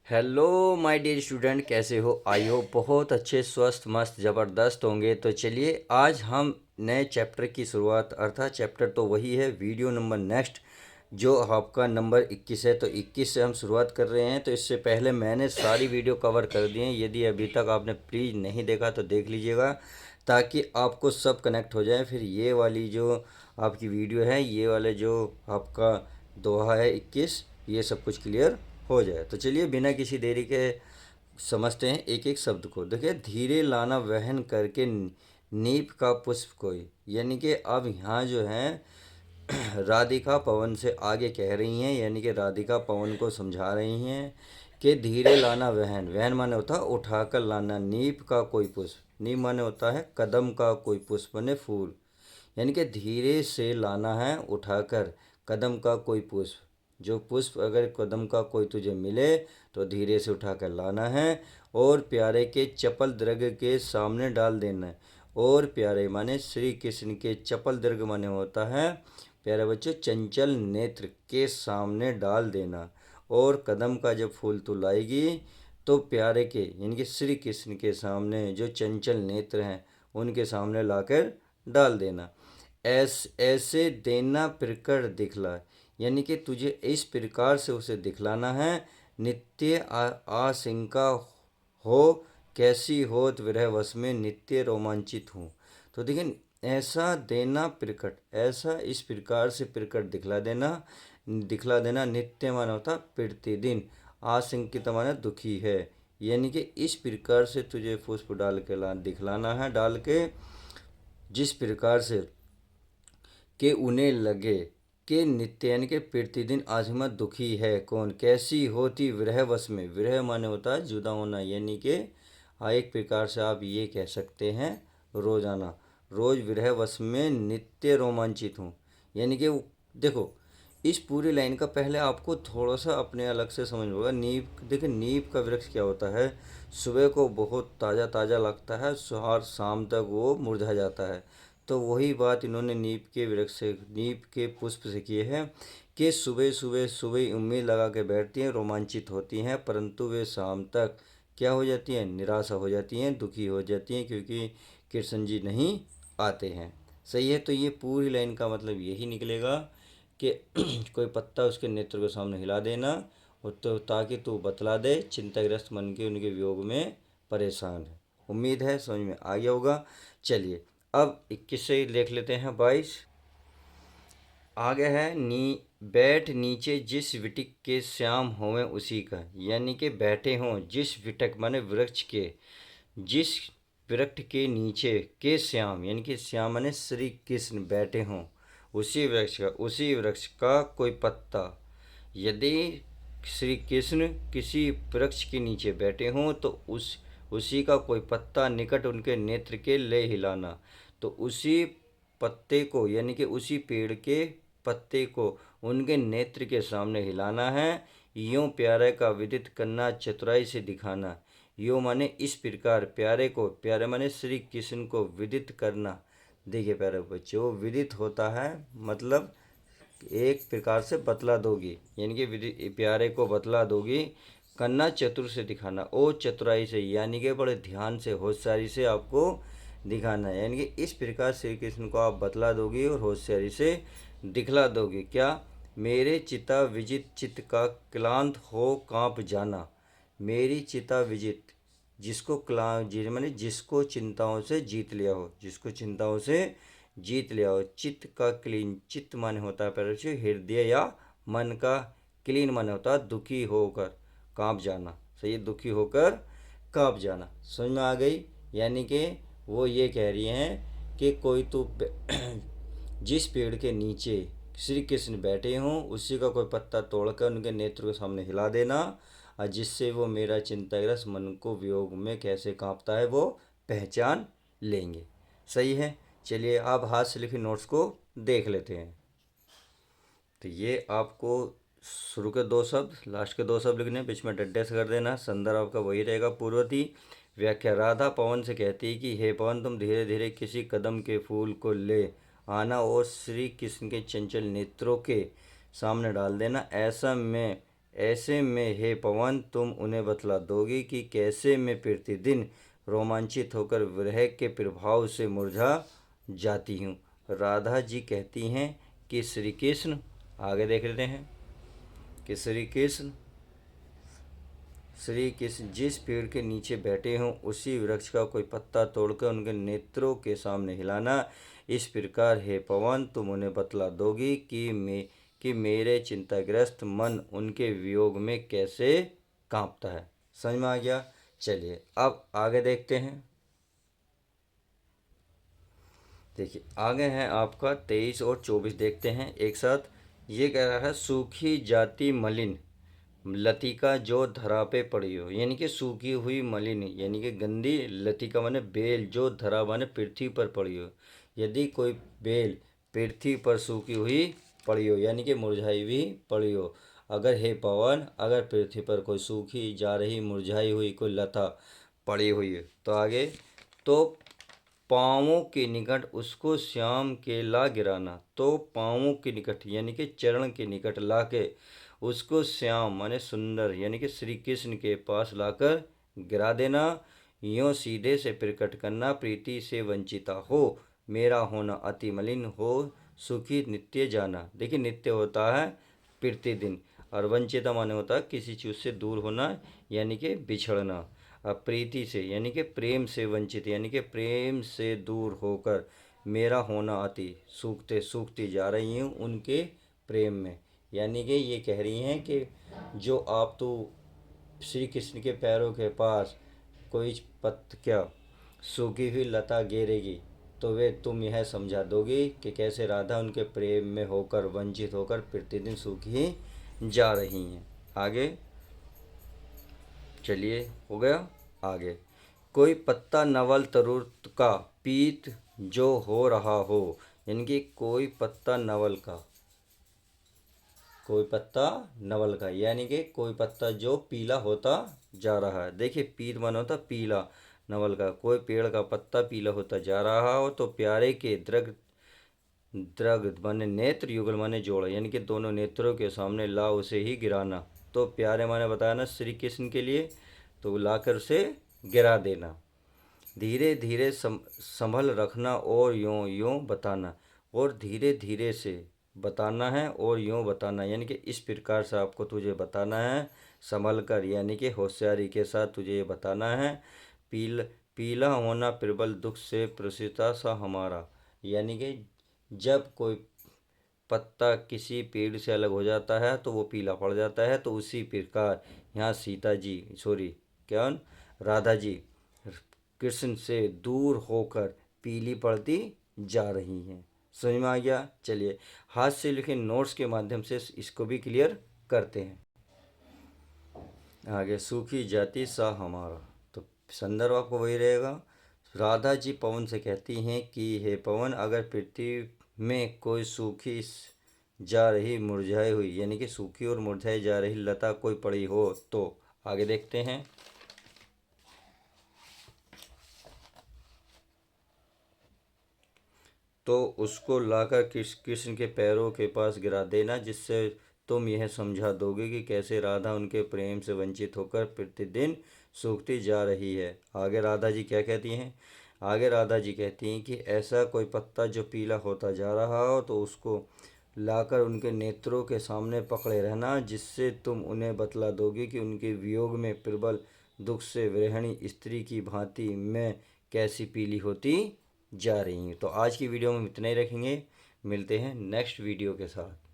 Hello my dear student, कैसे हो? आई हो बहुत अच्छे, स्वस्थ, मस्त, ज़बरदस्त होंगे। तो चलिए आज हम नए चैप्टर की शुरुआत, अर्थात चैप्टर तो वही है, वीडियो नंबर नेक्स्ट जो आपका नंबर 21 है। तो 21 से हम शुरुआत कर रहे हैं। तो इससे पहले मैंने सारी वीडियो कवर कर दी हैं। यदि अभी तक आपने प्लीज़ नहीं देखा तो देख लीजिएगा, ताकि आपको सब कनेक्ट हो जाए। फिर ये वाली जो आपकी वीडियो है, ये वाले जो आपका दोहा है 21, ये सब कुछ क्लियर हो जाए। तो चलिए बिना किसी देरी के समझते हैं एक एक शब्द को। देखिए, धीरे लाना वहन करके नीप का पुष्प कोई, यानी कि अब यहाँ जो है राधिका पवन से आगे कह रही हैं, यानी कि राधिका पवन को समझा रही हैं कि धीरे लाना वहन, वहन माने होता है उठाकर लाना, नीप का कोई पुष्प, नीप माने होता है कदम का कोई पुष्प माने फूल, यानी कि धीरे से लाना है उठाकर कदम का कोई पुष्प। जो पुष्प अगर कदम का कोई तुझे मिले तो धीरे से उठाकर लाना है और प्यारे के चपल दर्ग के सामने डाल देना है। और प्यारे माने श्री कृष्ण के चपल दर्ग माने होता है प्यारे बच्चों चंचल नेत्र के सामने डाल देना। और कदम का जब फूल तू लाएगी तो प्यारे के यानी कि श्री कृष्ण के सामने जो चंचल नेत्र हैं उनके सामने लाकर डाल देना। ऐसे देना प्रकट दिखला, यानी कि तुझे इस प्रकार से उसे दिखलाना है। नित्य आशंका हो कैसी होत विरह वश में नित्य रोमांचित हूँ। तो देखिए, ऐसा देना प्रकट, ऐसा इस प्रकार से प्रकट दिखला देना। नित्य माना होता प्रतिदिन, आशंकित माना दुखी है, यानी कि इस प्रकार से तुझे पुष्प डाल के दिखलाना है, डाल के जिस प्रकार से कि उन्हें लगे कि नित्य यानी कि प्रतिदिन आजमा दुखी है कौन, कैसी होती विरह वश में, विरह माने होता है जुदा होना, यानी कि एक प्रकार से आप ये कह सकते हैं रोजाना, रोज विरह वश में नित्य रोमांचित हूँ। यानी कि देखो, इस पूरी लाइन का पहले आपको थोड़ा सा अपने अलग से समझ होगा। नीम, देखिए नीम का वृक्ष क्या होता है, सुबह को बहुत ताज़ा ताज़ा लगता है और शाम तक वो मुरझा जाता है। तो वही बात इन्होंने नीम के वृक्ष से, नीम के पुष्प से की है कि सुबह सुबह सुबह उम्मीद लगा के बैठती हैं, रोमांचित होती हैं, परंतु वे शाम तक क्या हो जाती हैं, निराशा हो जाती हैं, दुखी हो जाती हैं, क्योंकि कृष्ण जी नहीं आते हैं। सही है। तो ये पूरी लाइन का मतलब यही निकलेगा कि कोई पत्ता उसके नेत्र के सामने हिला देना, और तो ताकि तू बतला दे चिंताग्रस्त मन के उनके वियोग में परेशान है। उम्मीद है समझ में आ गया होगा। चलिए अब 21 से देख लेते हैं 22। आगे है बैठ नीचे जिस विटक के श्याम होवे उसी का, यानी कि बैठे हों जिस विटक माने वृक्ष के, जिस वृक्ष के नीचे के श्याम, यानी कि श्याम माने श्री कृष्ण बैठे हों उसी वृक्ष का कोई पत्ता, यदि श्री कृष्ण किसी वृक्ष के नीचे बैठे हों तो उसी का कोई पत्ता निकट उनके नेत्र के ले हिलाना। तो उसी पत्ते को, यानी कि उसी पेड़ के पत्ते को उनके नेत्र के सामने हिलाना है। यूं प्यारे का विदित करना, चतुराई से दिखाना। यूं माने इस प्रकार प्यारे को, प्यारे माने श्री कृष्ण को विदित करना। देखिए प्यारे बच्चों, वो विदित होता है मतलब एक प्रकार से बतला दोगी, यानी कि प्यारे को बतला दोगी। करना चतुर से दिखाना, ओ चतुराई से, यानी कि बड़े ध्यान से होशियारी से आपको दिखाना है। यानी कि इस प्रकार श्री कृष्ण को आप बतला दोगी और होशियारी से दिखला दोगी। क्या? मेरे चिता विजित चित्त का क्लांत हो कांप जाना। मेरी चिता विजित, जिसको मैंने जिसको चिंताओं से जीत लिया हो, जिसको चिंताओं से जीत लिया हो। चित्त का क्लीन, चित्त माने होता है पहले से हृदय या मन का, क्लीन माने होता है दुखी होकर कांप जाना। सही है, दुखी होकर कांप जाना। समझ में आ गई? यानी कि वो ये कह रही हैं कि कोई तो जिस पेड़ के नीचे श्री कृष्ण बैठे हों उसी का कोई पत्ता तोड़कर उनके नेत्र के सामने हिला देना, और जिससे वो मेरा चिंताग्रस्त मन को वियोग में कैसे कांपता है वो पहचान लेंगे। सही है। चलिए आप हाथ से लिखे नोट्स को देख लेते हैं। तो ये आपको शुरू के दो शब्द, लास्ट के दो शब्द लिखने, बीच में डड्डे से कर देना। संदर्भ आपका वही रहेगा पूर्वती। व्याख्या, राधा पवन से कहती है कि हे पवन, तुम धीरे धीरे किसी कदम के फूल को ले आना और श्री कृष्ण के चंचल नेत्रों के सामने डाल देना। ऐसे में हे पवन तुम उन्हें बतला दोगे कि कैसे मैं प्रतिदिन रोमांचित होकर विरह के प्रभाव से मुरझा जाती हूँ। राधा जी कहती हैं कि श्री कृष्ण, आगे देख लेते हैं कि श्री कृष्ण जिस पेड़ के नीचे बैठे हों उसी वृक्ष का कोई पत्ता तोड़कर उनके नेत्रों के सामने हिलाना। इस प्रकार हे पवन तुम उन्हें बतला दोगी कि मेरे चिंताग्रस्त मन उनके वियोग में कैसे कांपता है। समझ में आ गया? चलिए अब आगे देखते हैं। देखिए आगे हैं आपका 23 और 24 देखते हैं एक साथ। ये कह रहा है सूखी जाति मलिन लतिका जो धरा पे पड़ी हो, यानी कि सूखी हुई मलिन यानी कि गंदी लतिका माने बेल जो धरा माने पृथ्वी पर पड़ी हो। यदि कोई बेल पृथ्वी पर सूखी हुई पड़ी हो यानी कि मुरझाई हुई पड़ी हो, अगर हे पवन अगर पृथ्वी पर कोई सूखी जा रही मुरझाई हुई कोई लता पड़ी हुई है तो आगे तो पाँवों के निकट उसको श्याम के ला गिराना। तो पाँवों के निकट यानी कि चरण के निकट ला के उसको श्याम माने सुंदर यानी कि श्री कृष्ण के पास लाकर गिरा देना। यों सीधे से प्रकट करना प्रीति से वंचिता हो, मेरा होना अति मलिन हो, सुखी नित्य जाना। देखिए नित्य होता है प्रतिदिन और वंचिता माने होता है किसी चीज़ से दूर होना यानी कि बिछड़ना। अब प्रीति से यानी कि प्रेम से वंचित यानी कि प्रेम से दूर होकर मेरा होना अति सूखती जा रही हूँ उनके प्रेम में। यानी कि ये कह रही हैं कि जो आप तो श्री कृष्ण के पैरों के पास कोई क्या सूखी हुई लता गिरेगी तो वे तुम यह समझा दोगे कि कैसे राधा उनके प्रेम में होकर वंचित होकर प्रतिदिन सूखी जा रही हैं। आगे चलिए हो गया। आगे कोई पत्ता नवल तरुर का पीत जो हो रहा हो, यानी कि कोई पत्ता नवल का यानी कि कोई पत्ता जो पीला होता जा रहा है। देखिए पीत मन होता पीला, नवल का कोई पेड़ का पत्ता पीला होता जा रहा हो तो प्यारे के द्रग माने नेत्र, युगल माने जोड़, यानी कि दोनों नेत्रों के सामने ला उसे ही गिराना। तो प्यारे माने बताया ना श्री कृष्ण के लिए, तो लाकर उसे गिरा देना। धीरे धीरे संभल रखना और यों यों बताना, और धीरे धीरे से बताना है और यूँ बताना, यानी कि इस प्रकार से आपको तुझे बताना है संभल कर, यानी कि होशियारी के साथ तुझे ये बताना है। पीला होना प्रबल दुख से प्रसिता सा हमारा, यानी कि जब कोई पत्ता किसी पेड़ से अलग हो जाता है तो वो पीला पड़ जाता है, तो उसी प्रकार यहाँ राधा जी कृष्ण से दूर होकर पीली पड़ती जा रही हैं। समझ में आ गया? चलिए हाथ से लिखे नोट्स के माध्यम से इसको भी क्लियर करते हैं। आगे सूखी जाति सा हमारा, तो संदर्भ आपको वही रहेगा। राधा जी पवन से कहती हैं कि हे पवन अगर पृथ्वी में कोई सूखी जा रही मुरझाई हुई यानी कि सूखी और मुरझाई जा रही लता कोई पड़ी हो तो आगे देखते हैं। तो उसको लाकर कृष्ण के पैरों के पास गिरा देना, जिससे तुम यह समझा दोगे कि कैसे राधा उनके प्रेम से वंचित होकर प्रतिदिन सूखती जा रही है। आगे राधा जी क्या कहती हैं? आगे राधा जी कहती हैं कि ऐसा कोई पत्ता जो पीला होता जा रहा हो तो उसको लाकर उनके नेत्रों के सामने पकड़े रहना, जिससे तुम उन्हें बतला दोगे कि उनके वियोग में प्रबल दुख से विरहिणी स्त्री की भांति मैं कैसी पीली होती जा रही हूँ। तो आज की वीडियो में इतना ही रखेंगे, मिलते हैं नेक्स्ट वीडियो के साथ।